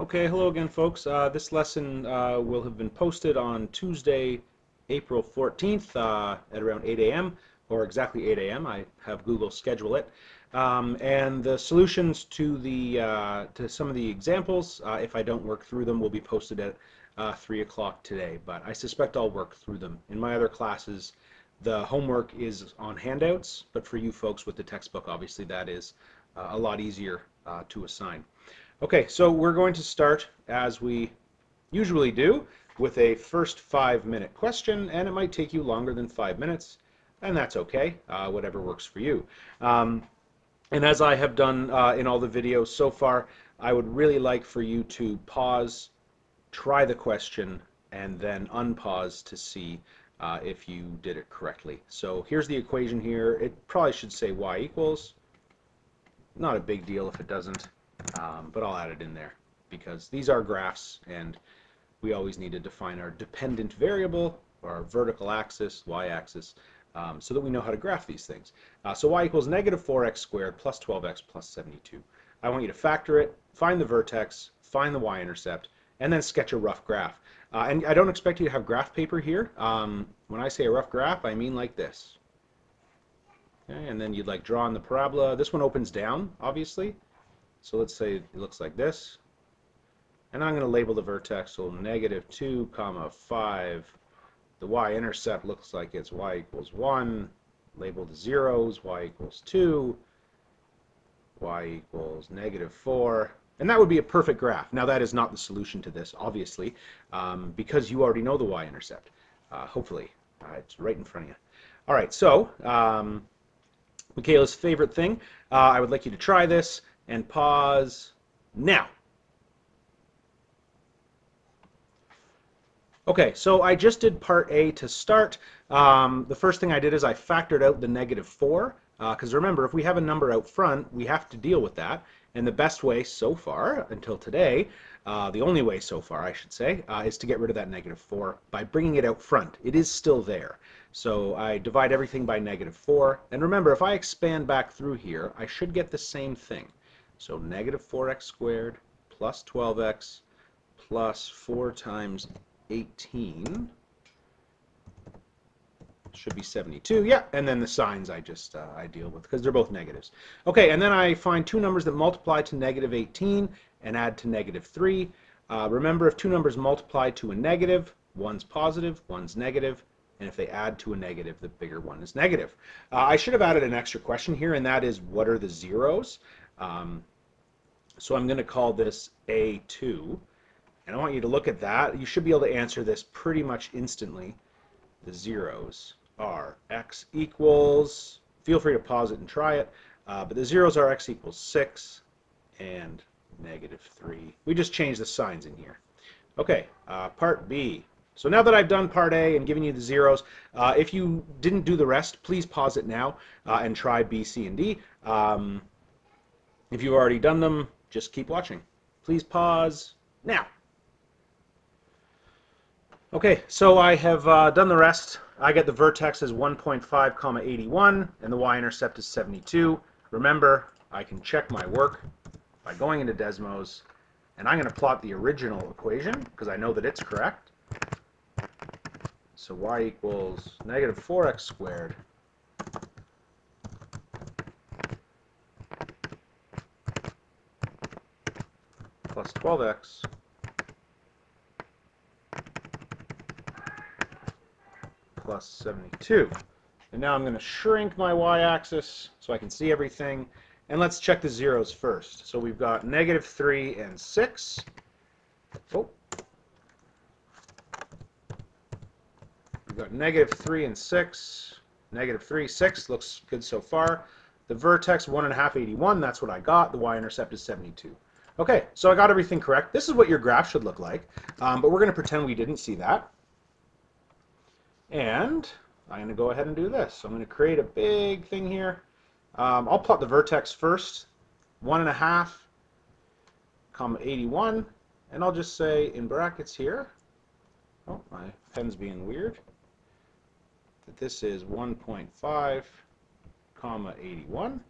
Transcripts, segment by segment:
Okay, hello again, folks. This lesson will have been posted on Tuesday, April 14th at around 8 a.m. or exactly 8 a.m. I have Google schedule it. And the solutions to to some of the examples, if I don't work through them, will be posted at 3 o'clock today. But I suspect I'll work through them. In my other classes, the homework is on handouts, but for you folks with the textbook, obviously that is a lot easier to assign. Okay, so we're going to start, as we usually do, with a first 5-minute question, and it might take you longer than 5 minutes, and that's okay, whatever works for you. And as I have done in all the videos so far, I would really like for you to pause, try the question, and then unpause to see if you did it correctly. So here's the equation here. It probably should say y equals. Not a big deal if it doesn't. But I'll add it in there because these are graphs and we always need to define our dependent variable, or our vertical axis, y-axis, so that we know how to graph these things. So y equals negative 4x squared plus 12x plus 72. I want you to factor it, find the vertex, find the y-intercept, and then sketch a rough graph. And I don't expect you to have graph paper here. When I say a rough graph, I mean like this. Okay, and then you'd like draw on the parabola. This one opens down, obviously. So let's say it looks like this, and I'm going to label the vertex, so negative 2, 5. The y-intercept looks like it's y equals 1, label the zeros, y equals 2, y equals negative 4, and that would be a perfect graph. Now that is not the solution to this, obviously, because you already know the y-intercept, hopefully. It's right in front of you. All right, so Michaela's favorite thing, I would like you to try this, and pause now. Okay, so I just did part A to start. The first thing I did is I factored out the negative 4, because remember, if we have a number out front, we have to deal with that. And the best way so far, until today, the only way so far, I should say, is to get rid of that negative 4 by bringing it out front. It is still there. So I divide everything by negative 4. And remember, if I expand back through here, I should get the same thing. So negative 4x squared plus 12x plus 4 times 18 should be 72. Yeah, and then the signs I deal with because they're both negatives. Okay, and then I find two numbers that multiply to negative 18 and add to negative 3. Remember, if two numbers multiply to a negative, one's positive, one's negative, and if they add to a negative, the bigger one is negative. I should have added an extra question here, and that is, what are the zeros? So I'm going to call this A2, and I want you to look at that. You should be able to answer this pretty much instantly. The zeros are x equals, feel free to pause it and try it, but the zeros are x equals 6 and negative 3. We just changed the signs in here. Okay, part B. So now that I've done part A and given you the zeros, if you didn't do the rest, please pause it now and try B, C, and D. If you've already done them, just keep watching. Please pause now. Okay, so I have done the rest. I get the vertex as 1.5, 81, and the y-intercept is 72. Remember, I can check my work by going into Desmos, and I'm going to plot the original equation because I know that it's correct. So y equals negative 4x squared plus 12x plus 72. And now I'm going to shrink my y-axis so I can see everything. And let's check the zeros first. So we've got negative 3 and 6. Oh. We've got negative 3 and 6. Negative 3, 6. Looks good so far. The vertex, 1.5, 81. That's what I got. The y-intercept is 72. Okay, so I got everything correct. This is what your graph should look like, but we're going to pretend we didn't see that. And I'm going to go ahead and do this. So I'm going to create a big thing here. I'll plot the vertex first, 1.5, 81, and I'll just say in brackets here, oh, my pen's being weird, that this is 1.5, 81.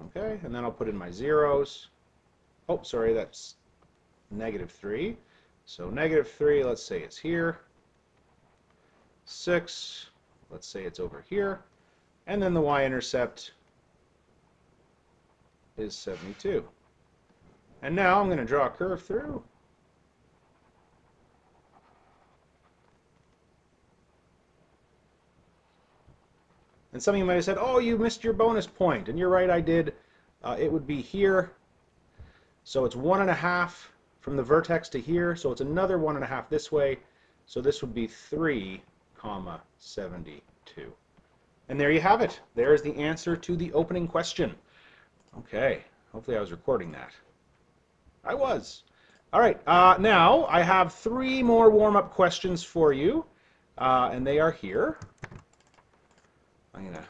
Okay, and then I'll put in my zeros. oh, sorry, that's negative 3. So negative 3, let's say it's here. 6, let's say it's over here. And then the y-intercept is 72. And now I'm going to draw a curve through. And some of you might have said, oh, you missed your bonus point. And you're right, I did. It would be here. So it's 1.5 from the vertex to here. So it's another 1.5 this way. So this would be 3, 72. And there you have it. There is the answer to the opening question. Okay, hopefully I was recording that. I was. All right, now I have 3 more warm-up questions for you, and they are here. I'm going to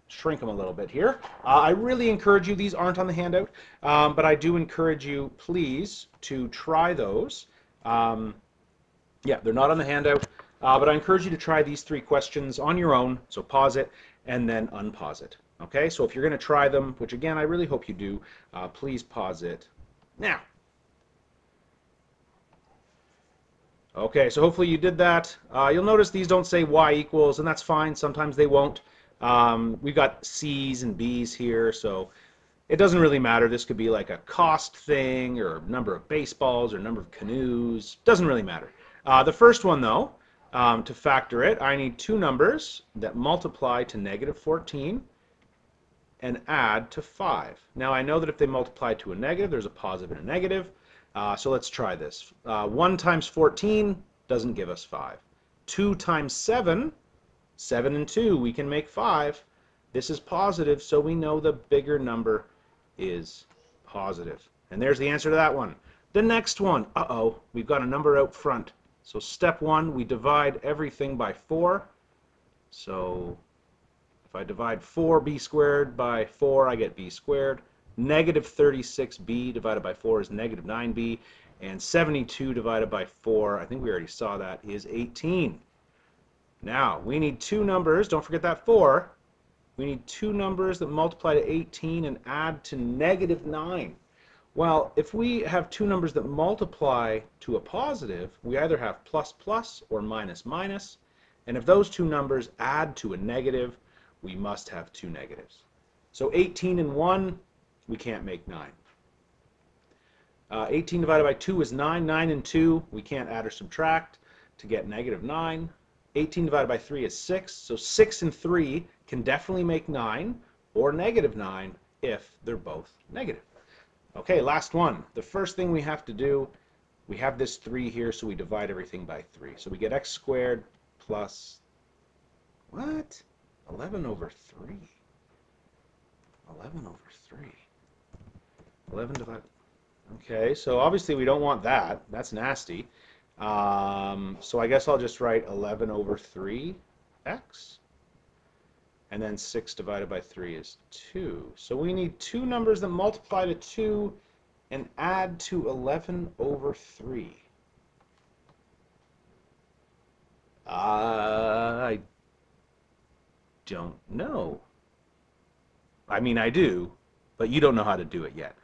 shrink them a little bit here. I really encourage you, these aren't on the handout, but I do encourage you, please, to try those. Yeah, they're not on the handout, but I encourage you to try these 3 questions on your own, so pause it and then unpause it. Okay, so if you're going to try them, which again I really hope you do, please pause it now. Okay, so hopefully you did that. You'll notice these don't say y equals, and that's fine. Sometimes they won't. We've got C's and B's here, so it doesn't really matter. This could be like a cost thing, or number of baseballs, or number of canoes. Doesn't really matter. The first one, though, to factor it, I need 2 numbers that multiply to negative 14 and add to 5. Now I know that if they multiply to a negative, there's a positive and a negative. So let's try this. 1 times 14 doesn't give us 5. 2 times 7, 7 and 2, we can make 5. This is positive, so we know the bigger number is positive. And there's the answer to that one. The next one, uh-oh, we've got a number out front. So step 1, we divide everything by 4. So if I divide 4b squared by 4, I get b squared. Negative 36b divided by 4 is negative 9b. And 72 divided by 4, I think we already saw that, is 18. Now, we need 2 numbers. Don't forget that 4. We need 2 numbers that multiply to 18 and add to negative 9. Well, if we have 2 numbers that multiply to a positive, we either have plus plus or minus minus. And if those 2 numbers add to a negative, we must have 2 negatives. So 18 and 1, we can't make 9. 18 divided by 2 is 9. 9 and 2, we can't add or subtract to get negative 9. 18 divided by 3 is 6. So 6 and 3 can definitely make 9 or negative 9 if they're both negative. Okay, last one. The first thing we have to do, we have this 3 here, so we divide everything by 3. So we get x squared plus, what? 11 over 3. 11 over 3. 11 divided... Okay, so obviously we don't want that. That's nasty. So I guess I'll just write 11 over 3x. And then 6 divided by 3 is 2. So we need 2 numbers that multiply to 2 and add to 11 over 3. I don't know. I mean, I do, but you don't know how to do it yet.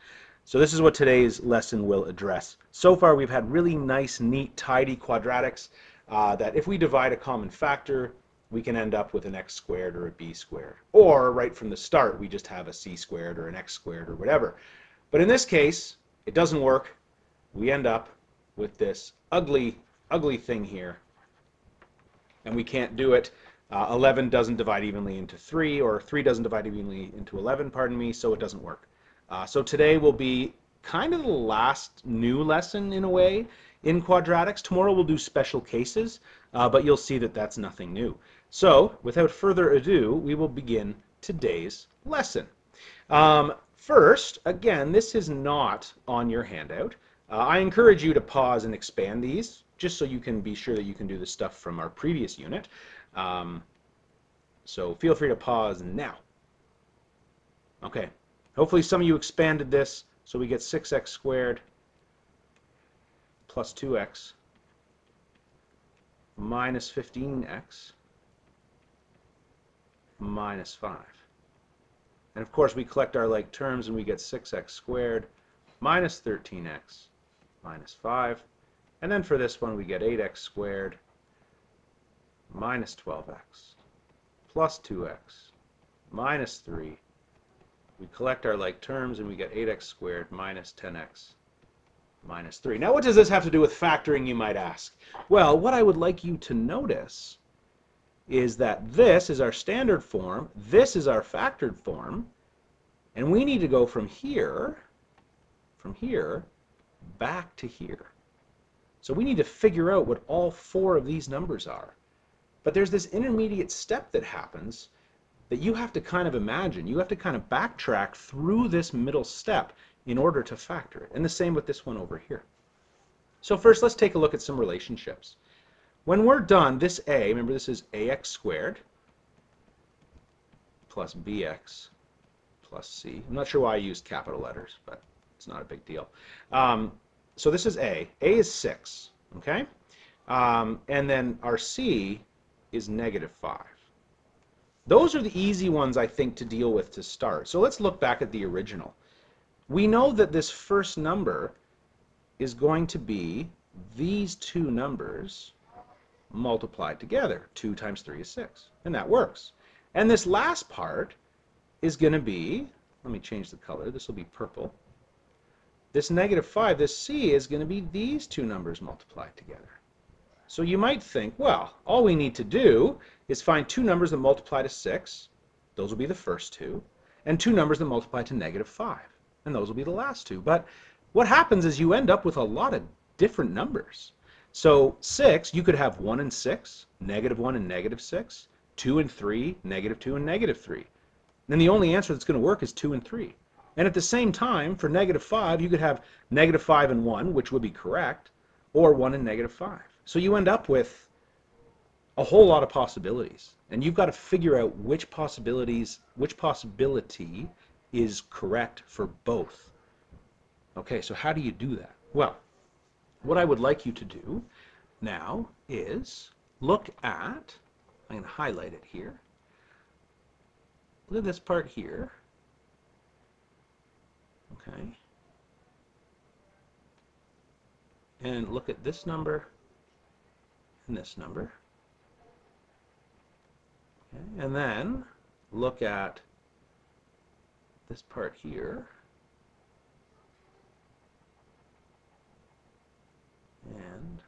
So this is what today's lesson will address. So far we've had really nice, neat, tidy quadratics that if we divide a common factor, we can end up with an x squared or a b squared. Or right from the start, we just have a c squared or an x squared or whatever. But in this case, it doesn't work. We end up with this ugly, ugly thing here. And we can't do it. 11 doesn't divide evenly into 3, or 3 doesn't divide evenly into 11, pardon me, so it doesn't work. So today will be kind of the last new lesson, in a way, in quadratics. Tomorrow we'll do special cases, but you'll see that that's nothing new. So, without further ado, we will begin today's lesson. First, again, this is not on your handout. I encourage you to pause and expand these, just so you can be sure that you can do the stuff from our previous unit. So feel free to pause now. Okay, hopefully some of you expanded this, so we get 6x squared plus 2x minus 15x minus 5. And of course we collect our like terms and we get 6x squared minus 13x minus 5. And then for this one, we get 8x squared minus 12x plus 2x minus 3. We collect our like terms, and we get 8x squared minus 10x minus 3. Now, what does this have to do with factoring, you might ask? Well, what I would like you to notice is that this is our standard form, this is our factored form, and we need to go from here back to here. So we need to figure out what all 4 of these numbers are. But there's this intermediate step that happens that you have to kind of imagine. You have to kind of backtrack through this middle step in order to factor it. And the same with this one over here. So first, let's take a look at some relationships. When we're done, this a, remember this is ax squared plus bx plus c. I'm not sure why I used capital letters, but it's not a big deal. So this is a. A is 6, okay? And then our c is negative 5. Those are the easy ones, I think, to deal with to start. So let's look back at the original. We know that this first number is going to be these 2 numbers multiplied together. 2 times 3 is 6, and that works. And this last part is going to be, let me change the color, this will be purple. This negative 5, this c, is going to be these 2 numbers multiplied together. So you might think, well, all we need to do is find 2 numbers that multiply to 6, those will be the first 2, and 2 numbers that multiply to negative 5, and those will be the last 2. But what happens is you end up with a lot of different numbers. So 6, you could have 1 and 6, negative 1 and negative 6, 2 and 3, negative 2 and negative 3. Then the only answer that's going to work is 2 and 3. And at the same time, for negative 5, you could have negative 5 and 1, which would be correct, or 1 and negative 5. So you end up with a whole lot of possibilities. And you've got to figure out which possibility is correct for both. Okay, so how do you do that? Well, what I would like you to do now is look at, I'm going to highlight it here. Look at this part here. Okay. And look at this number and this number. Okay. And then look at this part here. And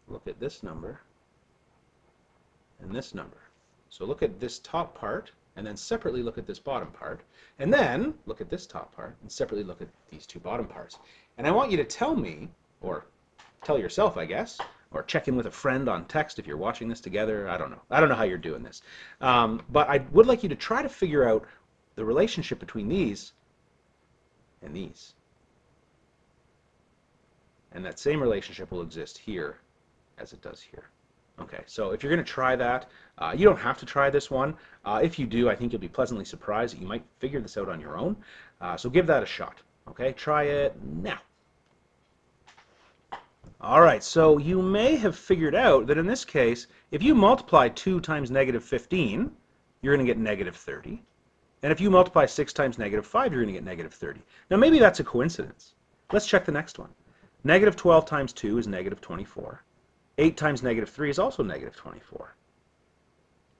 look at this number and this number. So look at this top part, and then separately look at this bottom part, and then look at this top part, and separately look at these 2 bottom parts. And I want you to tell me, or tell yourself, I guess, or check in with a friend on text if you're watching this together. I don't know. I don't know how you're doing this. But I would like you to try to figure out the relationship between these and these. And that same relationship will exist here as it does here. Okay, so if you're going to try that, you don't have to try this one. If you do, I think you'll be pleasantly surprised that you might figure this out on your own. So give that a shot. Okay, try it now. All right, so you may have figured out that in this case, if you multiply 2 times negative 15, you're going to get negative 30. And if you multiply 6 times negative 5, you're going to get negative 30. Now maybe that's a coincidence. Let's check the next one. Negative 12 times 2 is negative 24. 8 times negative 3 is also negative 24.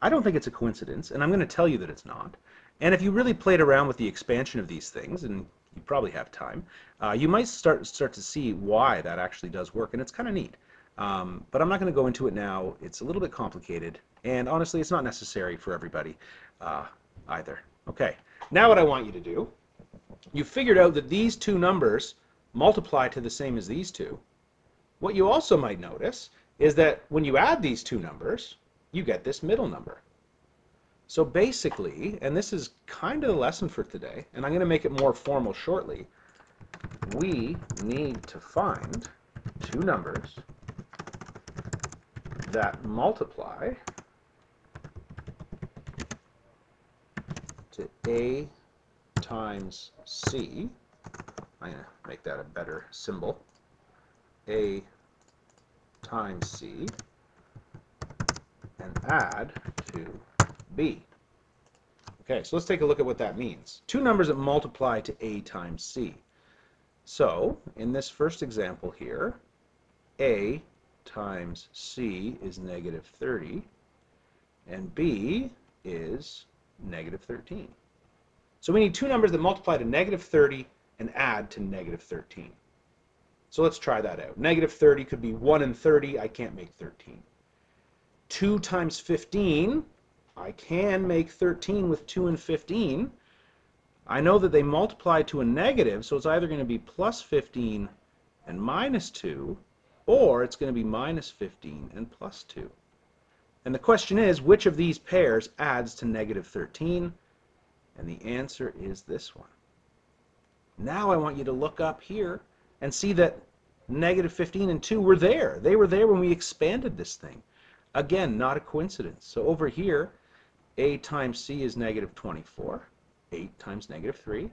I don't think it's a coincidence, and I'm going to tell you that it's not. And if you really played around with the expansion of these things, and you probably have time, you might start to see why that actually does work, and it's kind of neat. But I'm not going to go into it now. It's a little bit complicated, and honestly, it's not necessary for everybody either. Okay, now what I want you to do, you figured out that these 2 numbers multiply to the same as these 2. What you also might notice is that when you add these 2 numbers, you get this middle number. So basically, and this is kind of the lesson for today, and I'm going to make it more formal shortly, we need to find 2 numbers that multiply to A times C. I'm going to make that a better symbol. A times C, and add to B. Okay, so let's take a look at what that means. 2 numbers that multiply to A times C. So in this first example here, A times C is negative 30, and B is negative 13. So we need two numbers that multiply to negative 30 and add to negative 13. So let's try that out. Negative 30 could be 1 and 30. I can't make 13. 2 times 15, I can make 13 with 2 and 15. I know that they multiply to a negative, so it's either going to be plus 15 and minus 2, or it's going to be minus 15 and plus 2. And the question is, which of these pairs adds to negative 13? And the answer is this one. Now I want you to look up here and see that negative 15 and 2 were there. They were there when we expanded this thing. Again, not a coincidence. So over here, A times C is negative 24. 8 times negative 3.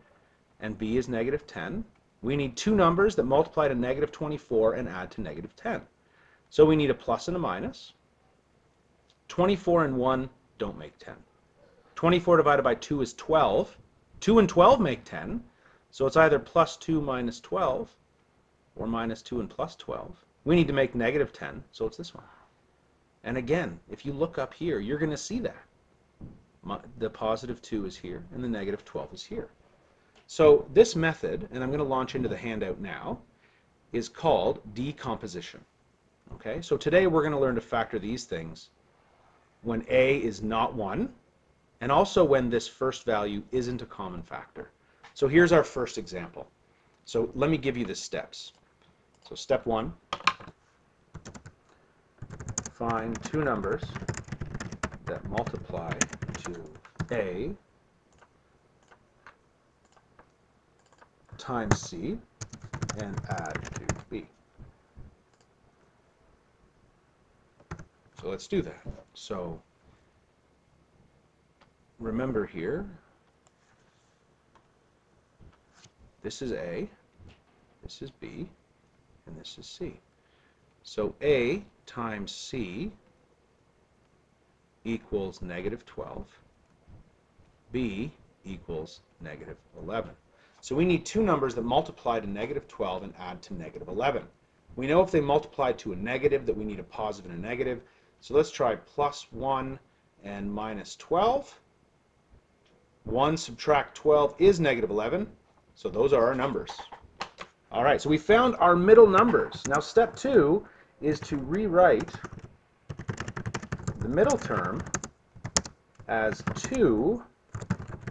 And B is negative 10. We need two numbers that multiply to negative 24 and add to negative 10. So we need a plus and a minus. 24 and 1 don't make 10. 24 divided by 2 is 12. 2 and 12 make 10. So it's either plus 2 minus 12 or minus 2 and plus 12. We need to make negative 10, so it's this one. And again, if you look up here, you're going to see that. The positive 2 is here and the negative 12 is here. So this method, and I'm going to launch into the handout now, is called decomposition. Okay, so today we're going to learn to factor these things when A is not 1, and also when this first value isn't a common factor. So here's our first example. So let me give you the steps. So step 1, find two numbers that multiply to A times C and add to B. So let's do that. So remember here, this is A, this is B, and this is C. So A times C equals negative 12. B equals negative 11. So we need two numbers that multiply to negative 12 and add to negative 11. We know if they multiply to a negative that we need a positive and a negative. So let's try plus 1 and minus 12. 1 subtract 12 is negative 11. So those are our numbers. All right, so we found our middle numbers. Now step 2 is to rewrite the middle term as two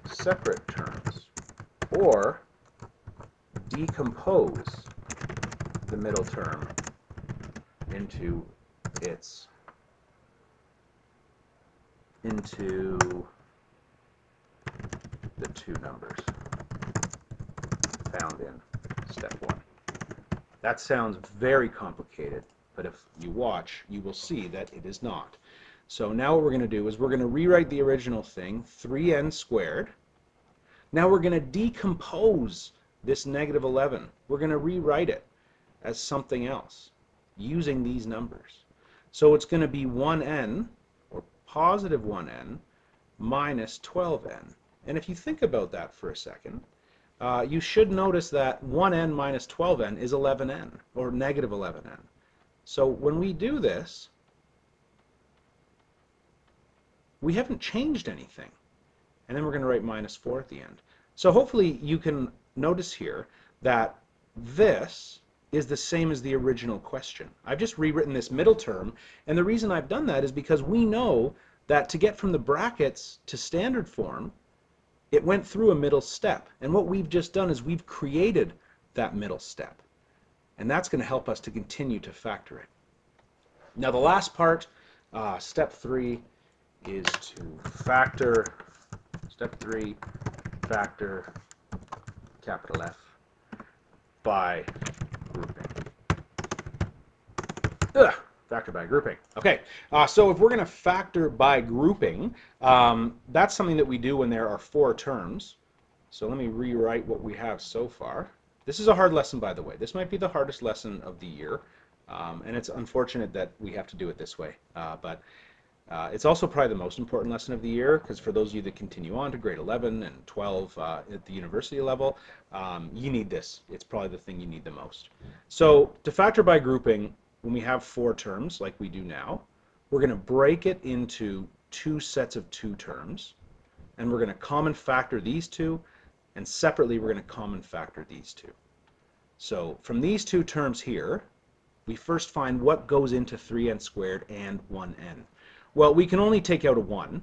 separate terms, or decompose the middle term into the two numbers found in step 1. That sounds very complicated, but if you watch, you will see that it is not. So now what we're going to do is we're going to rewrite the original thing, 3n squared. Now we're going to decompose this negative 11. We're going to rewrite it as something else using these numbers. So it's going to be 1n, or positive 1n, minus 12n. And if you think about that for a second, you should notice that 1n minus 12n is 11n, or negative 11n. So when we do this, we haven't changed anything. And then we're going to write minus 4 at the end. So hopefully you can notice here that this is the same as the original question. I've just rewritten this middle term, and the reason I've done that is because we know that to get from the brackets to standard form, it went through a middle step. And what we've just done is we've created that middle step. And that's going to help us to continue to factor it. Now the last part, step 3, is to factor, step 3, factor capital F by grouping. Factor by grouping. Okay, so if we're going to factor by grouping, that's something that we do when there are 4 terms. So let me rewrite what we have so far. This is a hard lesson, by the way. This might be the hardest lesson of the year, and it's unfortunate that we have to do it this way. But It's also probably the most important lesson of the year, because for those of you that continue on to grade 11 and 12 at the university level, you need this. It's probably the thing you need the most. So to factor by grouping, when we have 4 terms like we do now, we're going to break it into 2 sets of 2 terms, and we're going to common factor these 2, and separately we're going to common factor these 2. So from these 2 terms here, we first find what goes into 3n squared and 1n. Well, we can only take out a 1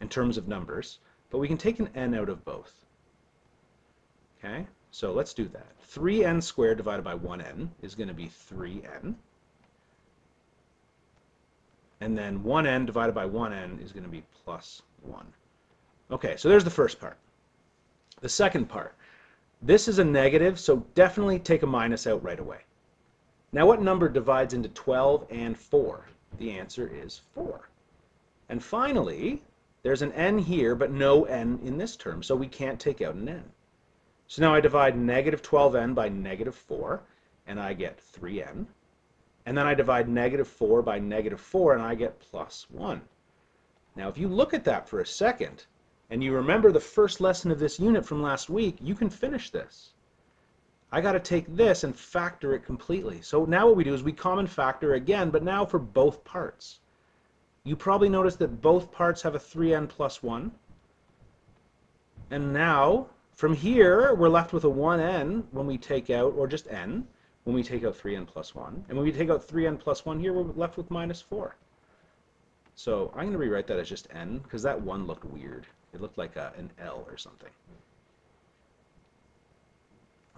in terms of numbers, but we can take an n out of both. Okay, so let's do that. 3n squared divided by 1n is going to be 3n. And then 1n divided by 1n is going to be plus 1. Okay, so there's the first part. The second part. This is a negative, so definitely take a minus out right away. Now what number divides into 12 and 4? The answer is 4. And finally, there's an n here, but no n in this term, so we can't take out an n. So now I divide negative 12n by negative 4, and I get 3n. And then I divide negative 4 by negative 4, and I get plus 1. Now if you look at that for a second, and you remember the first lesson of this unit from last week, you can finish this. I got to take this and factor it completely. So now what we do is we common factor again, but now for both parts. You probably noticed that both parts have a 3n plus 1. And now, from here, we're left with a 1n when we take out, or just n, when we take out 3n plus 1. And when we take out 3n plus 1 here, we're left with minus 4. So I'm going to rewrite that as just n, because that 1 looked weird. It looked like an L or something.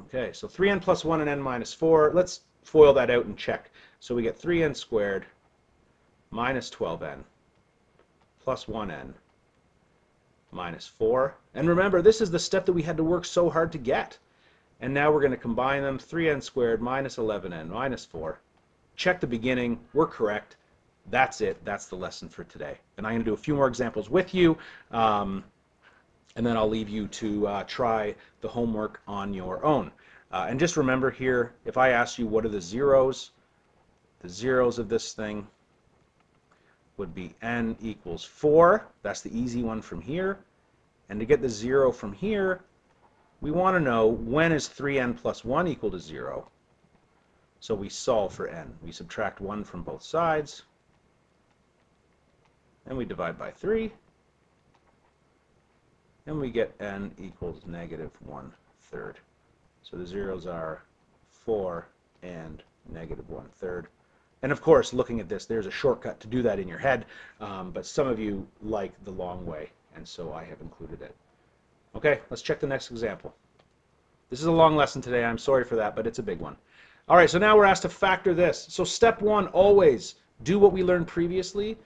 Okay, so 3n plus 1 and n minus 4. Let's FOIL that out and check. So we get 3n squared minus 12n plus 1n minus 4. And remember, this is the step that we had to work so hard to get. And now we're going to combine them. 3n squared minus 11n minus 4. Check the beginning. We're correct. That's it. That's the lesson for today. And I'm going to do a few more examples with you, and then I'll leave you to try the homework on your own. And just remember here, if I ask you what are the zeros of this thing would be n equals 4. That's the easy one from here. And to get the 0 from here, we want to know when is 3n plus 1 equal to 0. So we solve for n. We subtract 1 from both sides. And we divide by 3, and we get n equals negative 1/3. So the zeros are 4 and negative 1/3. And of course, looking at this, there's a shortcut to do that in your head, but some of you like the long way, and so I have included it. Okay, let's check the next example. This is a long lesson today. I'm sorry for that, but it's a big one. All right, so now we're asked to factor this. So step 1, always do what we learned previously.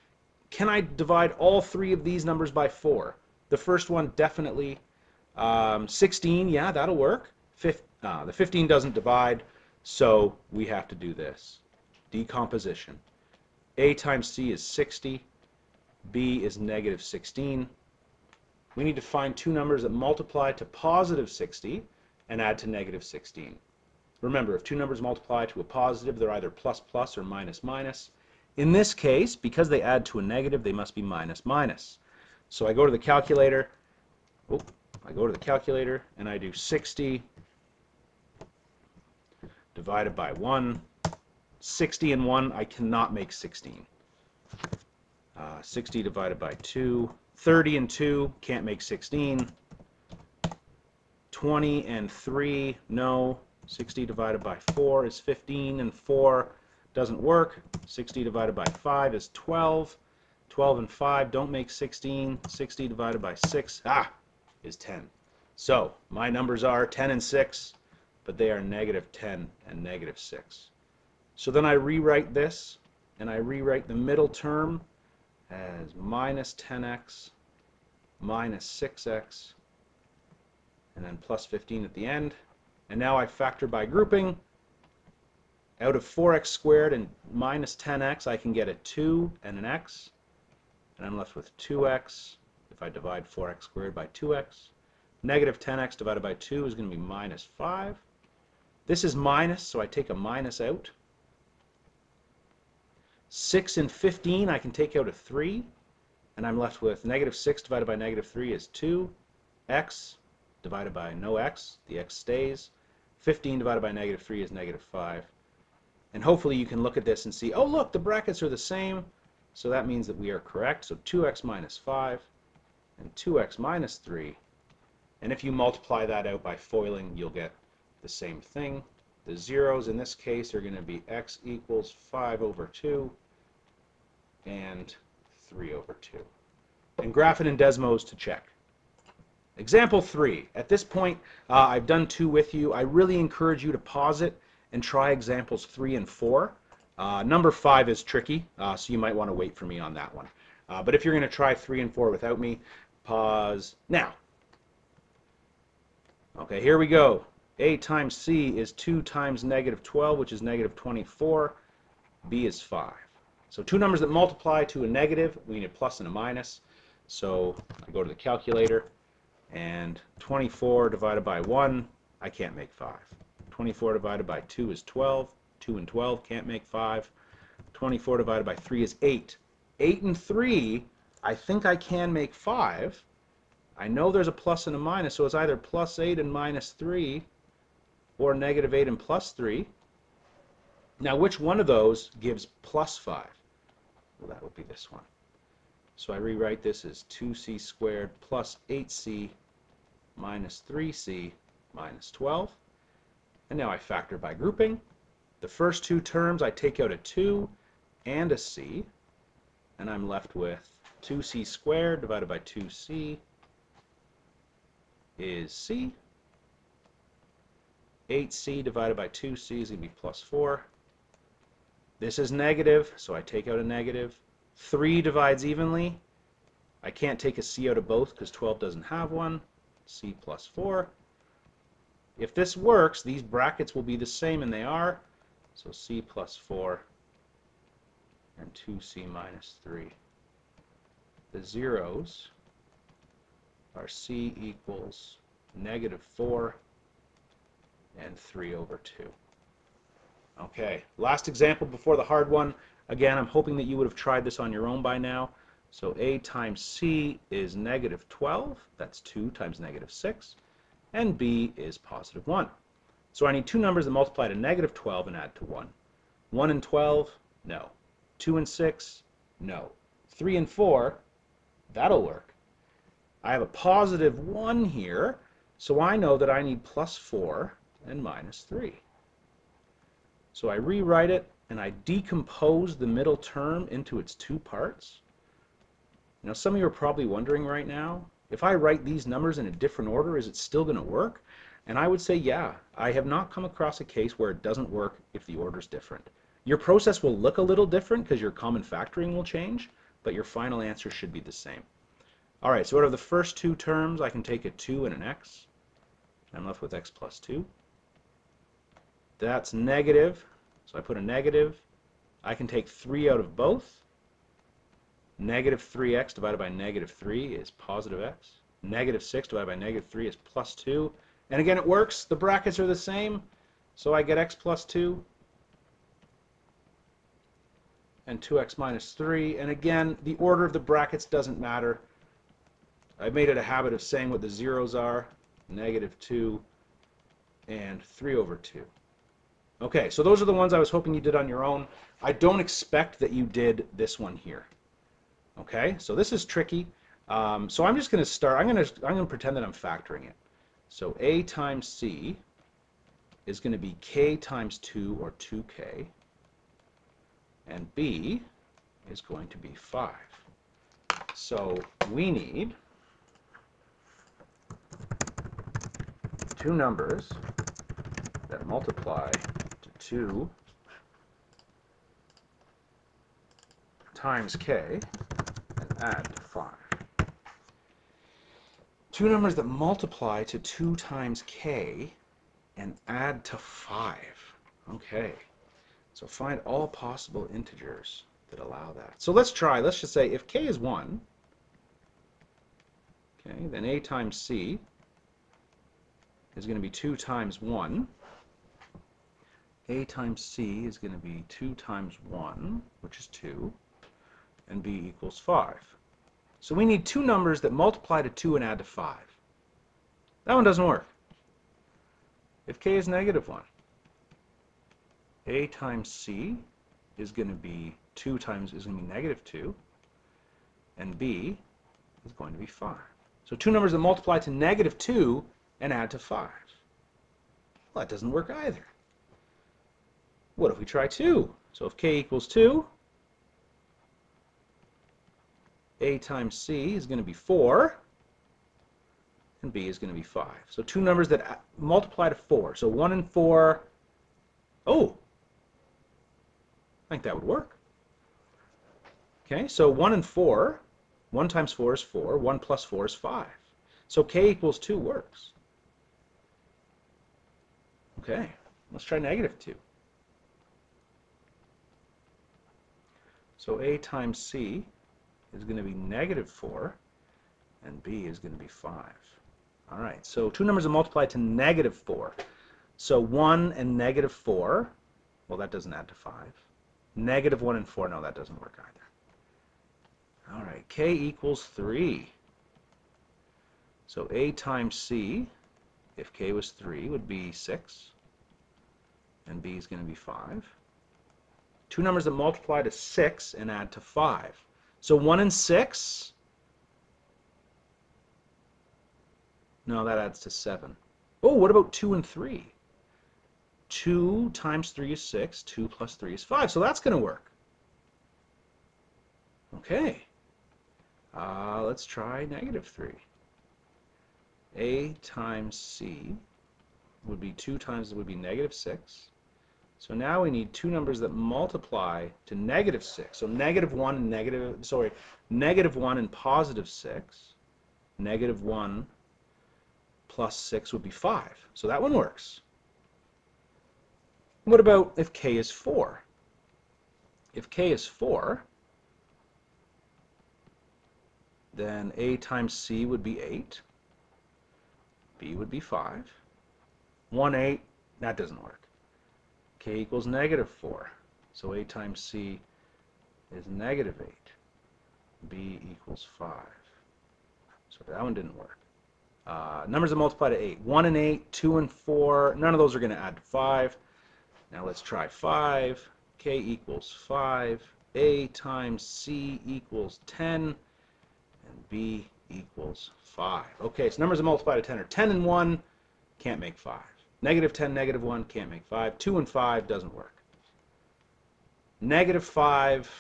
Can I divide all 3 of these numbers by 4? The first one, definitely. 16, yeah, that'll work. The 15 doesn't divide, so we have to do this. Decomposition. A times C is 60. B is negative 16. We need to find 2 numbers that multiply to positive 60 and add to negative 16. Remember, if 2 numbers multiply to a positive, they're either plus plus or minus minus. In this case, because they add to a negative, they must be minus minus. So I go to the calculator. And I do 60 divided by 1. 60 and 1, I cannot make 16. 60 divided by 2. 30 and 2, can't make 16. 20 and 3, no. 60 divided by 4 is 15, and 4 doesn't work. 60 divided by 5 is 12. 12 and 5 don't make 16. 60 divided by 6, is 10. So my numbers are 10 and 6, but they are negative 10 and negative 6. So then I rewrite this, and I rewrite the middle term as minus 10x minus 6x, and then plus 15 at the end. And now I factor by grouping. Out of 4x squared and minus 10x, I can get a 2 and an x, and I'm left with 2x if I divide 4x squared by 2x. Negative 10x divided by 2 is going to be minus 5. This is minus, so I take a minus out. 6 and 15, I can take out a 3, and I'm left with negative 6 divided by negative 3 is 2. X divided by no x, the x stays. 15 divided by negative 3 is negative 5. And hopefully you can look at this and see, oh look, the brackets are the same, so that means that we are correct. So 2x minus 5 and 2x minus 3. And if you multiply that out by FOILing, you'll get the same thing. The zeros in this case are going to be x equals 5 over 2 and 3 over 2. And graph it in Desmos to check. Example 3. At this point, I've done 2 with you. I really encourage you to pause it and try examples 3 and 4. Number 5 is tricky, so you might want to wait for me on that one. But if you're going to try 3 and 4 without me, pause now. Okay, here we go. A times C is 2 times negative 12, which is negative 24. B is 5. So 2 numbers that multiply to a negative, we need a plus and a minus. So I go to the calculator, and 24 divided by 1, I can't make 5. 24 divided by 2 is 12. 2 and 12 can't make 5. 24 divided by 3 is 8. 8 and 3, I think I can make 5. I know there's a plus and a minus, so it's either plus 8 and minus 3 or negative 8 and plus 3. Now, which one of those gives plus 5? Well, that would be this one. So I rewrite this as 2c squared plus 8c minus 3c minus 12. And now I factor by grouping. The first 2 terms, I take out a 2 and a c, and I'm left with 2c squared divided by 2c is c. 8c divided by 2c is going to be plus 4. This is negative, so I take out a negative. 3 divides evenly. I can't take a c out of both because 12 doesn't have one. C plus 4. If this works, these brackets will be the same, and they are. So c plus 4 and 2c minus 3. The zeros are c equals negative 4 and 3 over 2. Okay, last example before the hard one. Again, I'm hoping that you would have tried this on your own by now. So a times c is negative 12. That's 2 times negative 6. And b is positive 1. So I need 2 numbers that multiply to negative 12 and add to 1. 1 and 12? No. 2 and 6? No. 3 and 4? That'll work. I have a positive 1 here, so I know that I need plus 4 and minus 3. So I rewrite it, and I decompose the middle term into its 2 parts. Now, some of you are probably wondering right now, if I write these numbers in a different order, is it still going to work? And I would say, yeah. I have not come across a case where it doesn't work if the order is different. Your process will look a little different because your common factoring will change, but your final answer should be the same. All right, so out of the first 2 terms, I can take a 2 and an x. I'm left with x plus 2. That's negative, so I put a negative. I can take 3 out of both. Negative 3x divided by negative 3 is positive x. Negative 6 divided by negative 3 is plus 2. And again, it works. The brackets are the same, so I get x plus 2 and 2x minus 3. And again, the order of the brackets doesn't matter. I've made it a habit of saying what the zeros are. Negative 2 and 3 over 2. Okay, so those are the ones I was hoping you did on your own. I don't expect that you did this one here. Okay, so this is tricky. So I'm just going to start. I'm going to pretend that I'm factoring it. So a times c is going to be k times 2, or 2k, and b is going to be 5. So we need 2 numbers that multiply to 2 times k and add to 5. 2 numbers that multiply to 2 times k and add to 5. Okay, so find all possible integers that allow that. So let's try. Let's just say if k is 1, okay, then a times c is going to be 2 times 1. A times C is going to be 2 times 1, which is 2, and B equals 5. So we need two numbers that multiply to 2 and add to 5. That one doesn't work. If K is negative 1, A times C is going to be 2 times, is going to be negative 2, and B is going to be 5. So two numbers that multiply to negative 2 and add to 5. Well, that doesn't work either. What if we try 2? So if K equals 2, A times C is going to be 4, and B is going to be 5. So two numbers that multiply to 4. So 1 and 4, oh, I think that would work. Okay, so 1 and 4, 1 times 4 is 4, 1 plus 4 is 5. So K equals 2 works. Okay, let's try negative 2. So A times C is going to be negative 4, and B is going to be 5. All right, so two numbers that multiply to negative 4. So 1 and negative 4, well, that doesn't add to 5. Negative 1 and 4, no, that doesn't work either. All right, K equals 3. So A times C, if K was 3, would be 6, and B is going to be 5. Two numbers that multiply to 6 and add to 5. So 1 and 6, no, that adds to 7. Oh, what about 2 and 3? 2 times 3 is 6, 2 plus 3 is 5, so that's going to work. Okay, let's try negative 3. A times C would be 2 times, it would be negative 6. So now we need two numbers that multiply to negative 6. So negative 1 and negative 1 and positive 6. Negative 1 plus 6 would be 5. So that one works. What about if K is 4? If K is 4, then A times C would be 8. B would be 5. 1, 8, that doesn't work. K equals negative 4. So A times C is negative 8. B equals 5. So that one didn't work. Numbers that multiply to 8. 1 and 8, 2 and 4, none of those are going to add to 5. Now let's try 5. K equals 5. A times C equals 10. And B equals 5. Okay, so numbers that multiply to 10 are 10 and 1, can't make 5. Negative 10, negative 1, can't make 5. 2 and 5 doesn't work. Negative 5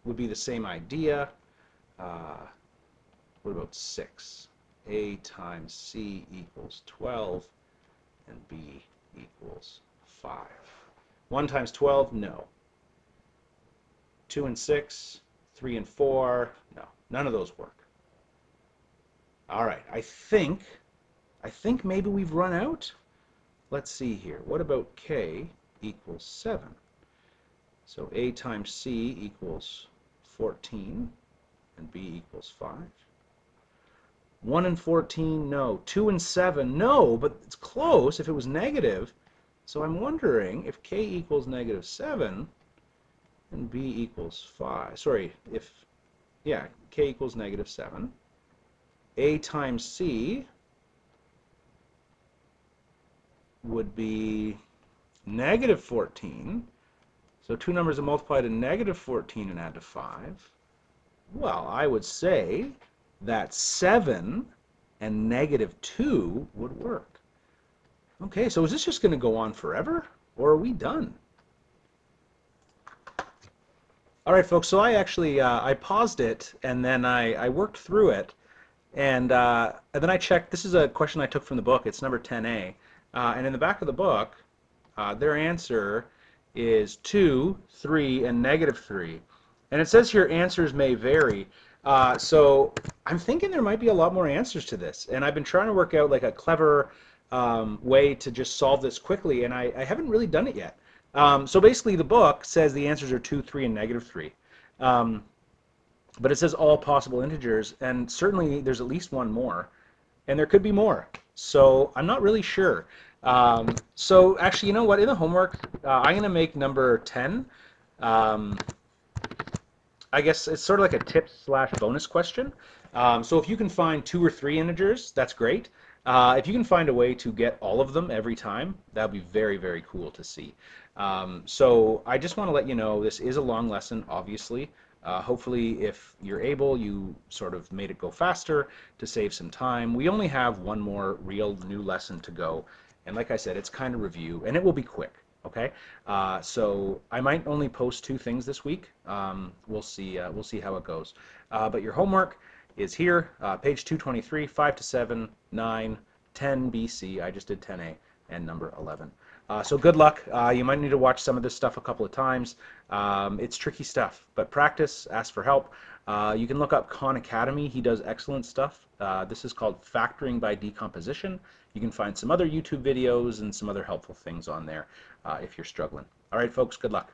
would be the same idea. What about 6? A times C equals 12, and B equals 5. 1 times 12, no. 2 and 6, 3 and 4, no. None of those work. All right, I think maybe we've run out. Let's see here. What about K equals 7? So A times C equals 14, and B equals 5. 1 and 14, no. 2 and 7, no, but it's close if it was negative. So I'm wondering if K equals negative 7 and B equals 5. Sorry, K equals negative 7. A times C would be negative 14. So two numbers that multiply to negative 14 and add to 5. Well, I would say that 7 and negative 2 would work. Okay, so is this just going to go on forever, or are we done? All right, folks, so I actually I paused it, and then I worked through it, and then I checked. This is a question I took from the book. It's number 10A. And in the back of the book, their answer is 2, 3, and negative 3. And it says here answers may vary. So I'm thinking there might be a lot more answers to this. And I've been trying to work out like a clever way to just solve this quickly, and I haven't really done it yet. So basically the book says the answers are 2, 3, and negative 3. But it says all possible integers, and certainly there's at least one more. And there could be more. So I'm not really sure. So actually, you know what? In the homework, I'm going to make number 10. Um, I guess it's sort of like a tip/bonus question. So if you can find 2 or 3 integers, that's great. If you can find a way to get all of them every time, that would be very, very cool to see. So I just want to let you know this is a long lesson, obviously. Hopefully, if you're able, you sort of made it go faster to save some time. We only have one more real new lesson to go. And like I said, it's kind of review, and it will be quick. Okay, so I might only post 2 things this week. We'll see. We'll see how it goes. But your homework is here, page 223, 5 to 7, 9, 10 BC. I just did 10A, and number 11. So good luck. You might need to watch some of this stuff a couple of times. It's tricky stuff, but practice. Ask for help. You can look up Khan Academy. He does excellent stuff. This is called Factoring by Decomposition. You can find some other YouTube videos and some other helpful things on there if you're struggling. All right, folks, good luck.